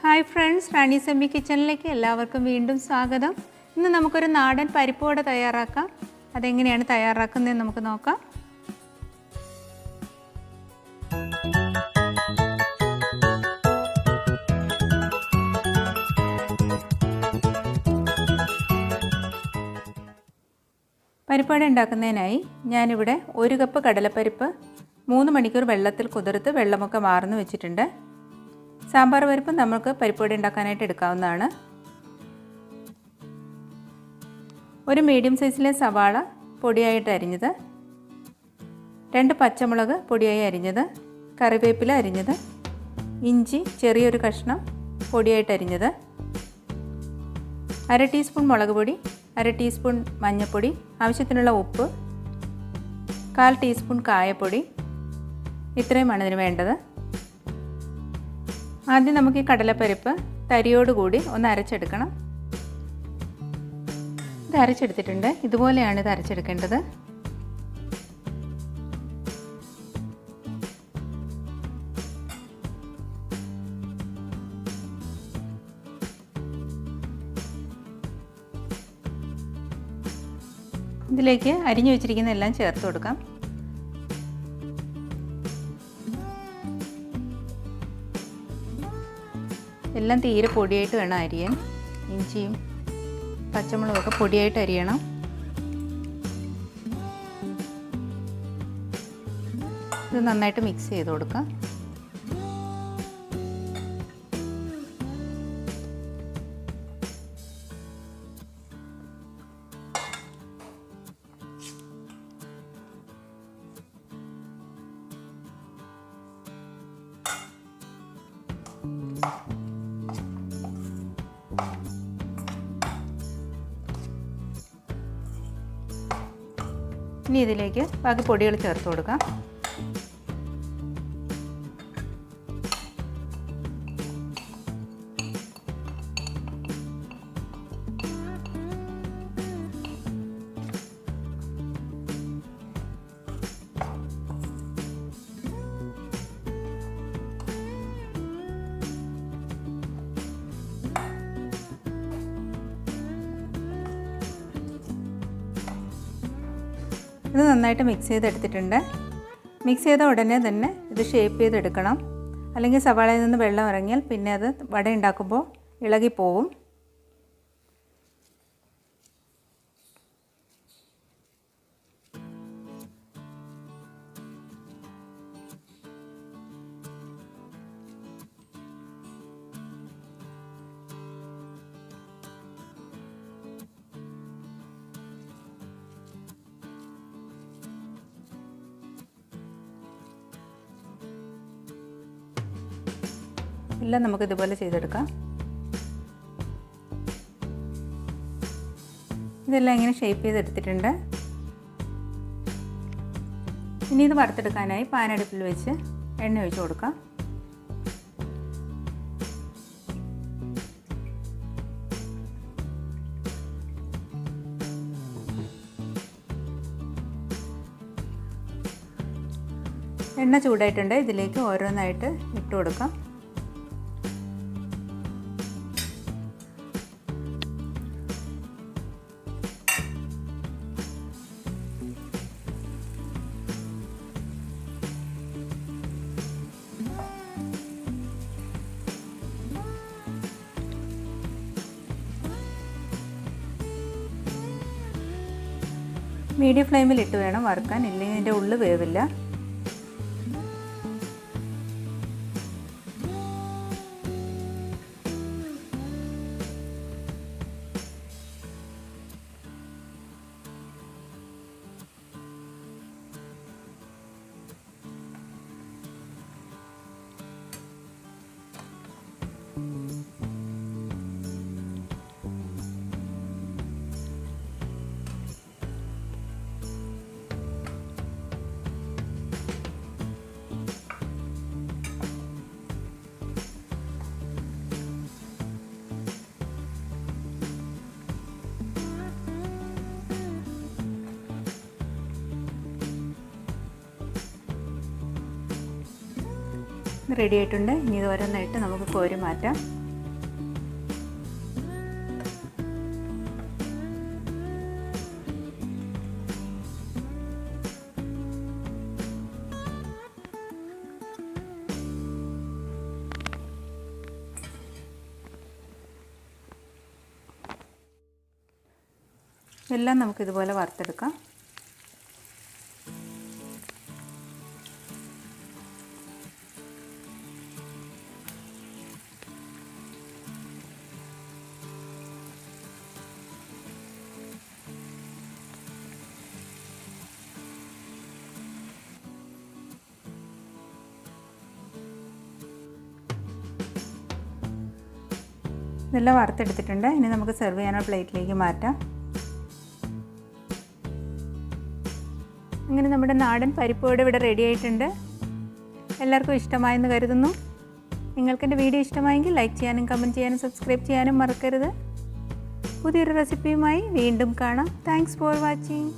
Hi friends, റാണി സെമ്മി കിച്ചണിലേക്ക് എല്ലാവർക്കും വീണ്ടും സ്വാഗതം. ഇന്ന് നമുക്കൊരു നാടൻ പരിപ്പ് വട തയ്യാറാക്കാം. അതെങ്ങനെയാണ് തയ്യാറാക്കുന്നതെന്ന് നമുക്ക് നോക്കാം. പരിപ്പ് വട ഉണ്ടാക്കുന്നതിനായി ഞാനിവിടെ 1 കപ്പ് കടലപ്പരിപ്പ് 3 മണിക്കൂർ വെള്ളത്തിൽ കുതിർത്ത് വെള്ളമൊക്കെ വാർന്ന് വെച്ചിട്ടുണ്ട്. സാമ്പാർ പരിപ്പ് നമുക്ക് പരിപ്പ് വട ഉണ്ടാക്കാനായിട്ട് എടുക്കാവുന്നതാണ്. ഒരു മീഡിയം സൈസിലെ സവാള പൊടിയായിട്ട് അരിഞ്ഞത്, 2 പച്ചമുളക് പൊടിയായി അരിഞ്ഞത്, കറിവേപ്പില അരിഞ്ഞത്, ഇഞ്ചി ചെറിയൊരു കഷ്ണം പൊടിയായിട്ട് അരിഞ്ഞത്, 1/2 ടീസ്പൂൺ മുളക് പൊടി, 1/2 ടീസ്പൂൺ മഞ്ഞൾപ്പൊടി, ആവശ്യത്തിനുള്ള ഉപ്പ്, 1/4 ടീസ്പൂൺ കായപ്പൊടി. ഇത്രയുമാണ് ഇതിന് വേണ്ടത്. ആദ്യം നമുക്ക് ഈ കടലപ്പരിപ്പ് തരിയോടുകൂടി ഒന്ന് അരച്ചെടുക്കണം. ഇത് അരച്ചെടുത്തിട്ടുണ്ട്. ഇതുപോലെയാണ് ഇത് അരച്ചെടുക്കേണ്ടത്. ഇതിലേക്ക് അരിഞ്ഞു വെച്ചിരിക്കുന്ന എല്ലാം ചേർത്ത് കൊടുക്കാം. എല്ലാം തീരെ പൊടിയായിട്ട് വേണം അരിയാൻ. ഇഞ്ചിയും പച്ചമുളകൊക്കെ പൊടിയായിട്ട് അരിയണം. ഇത് നന്നായിട്ട് മിക്സ് ചെയ്ത് കൊടുക്കാം. ഇനി ഇതിലേക്ക് ബാക്കി പൊടികൾ ചേർത്ത് കൊടുക്കാം. ഇത് നന്നായിട്ട് മിക്സ് ചെയ്തെടുത്തിട്ടുണ്ട്. മിക്സ് ചെയ്ത ഉടനെ തന്നെ ഇത് ഷേപ്പ് ചെയ്തെടുക്കണം. അല്ലെങ്കിൽ സവാളയിൽ നിന്ന് വെള്ളം ഇറങ്ങിയാൽ പിന്നെ അത് വട ഉണ്ടാക്കുമ്പോൾ ഇളകിപ്പോവും. എല്ലാം നമുക്ക് ഇതുപോലെ ചെയ്തെടുക്കാം. ഇതെല്ലാം ഇങ്ങനെ ഷേപ്പ് ചെയ്തെടുത്തിട്ടുണ്ട്. ഇനി ഇത് വറുത്തെടുക്കാനായി പാൻ അടുപ്പിൽ വെച്ച് എണ്ണ ഒഴിച്ച് കൊടുക്കാം. എണ്ണ ചൂടായിട്ടുണ്ട്. ഇതിലേക്ക് ഓരോന്നായിട്ട് ഇട്ട് കൊടുക്കാം. മീഡിയം ഫ്ലെയിമിൽ ഇട്ട് വേണം വറുക്കാൻ, ഇല്ലെങ്കിൽ ഇതിൻ്റെ ഉള്ളിൽ വേവില്ല. റെഡി ആയിട്ടുണ്ട്. ഇനി ഇത് ഓരോന്നായിട്ട് നമുക്ക് കോരി മാറ്റാം. എല്ലാം നമുക്കിതുപോലെ വറുത്തെടുക്കാം. ഇതെല്ലാം വറുത്തെടുത്തിട്ടുണ്ട്. ഇനി നമുക്ക് സെർവ് ചെയ്യാനുള്ള പ്ലേറ്റിലേക്ക് മാറ്റാം. അങ്ങനെ നമ്മുടെ നാടൻ പരിപ്പുവട ഇവിടെ റെഡി ആയിട്ടുണ്ട്. എല്ലാവർക്കും ഇഷ്ടമായെന്ന് കരുതുന്നു. നിങ്ങൾക്ക് എൻ്റെ വീഡിയോ ഇഷ്ടമായെങ്കിൽ ലൈക്ക് ചെയ്യാനും കമൻറ്റ് ചെയ്യാനും സബ്സ്ക്രൈബ് ചെയ്യാനും മറക്കരുത്. പുതിയൊരു റെസിപ്പിയുമായി വീണ്ടും കാണാം. Thanks for watching.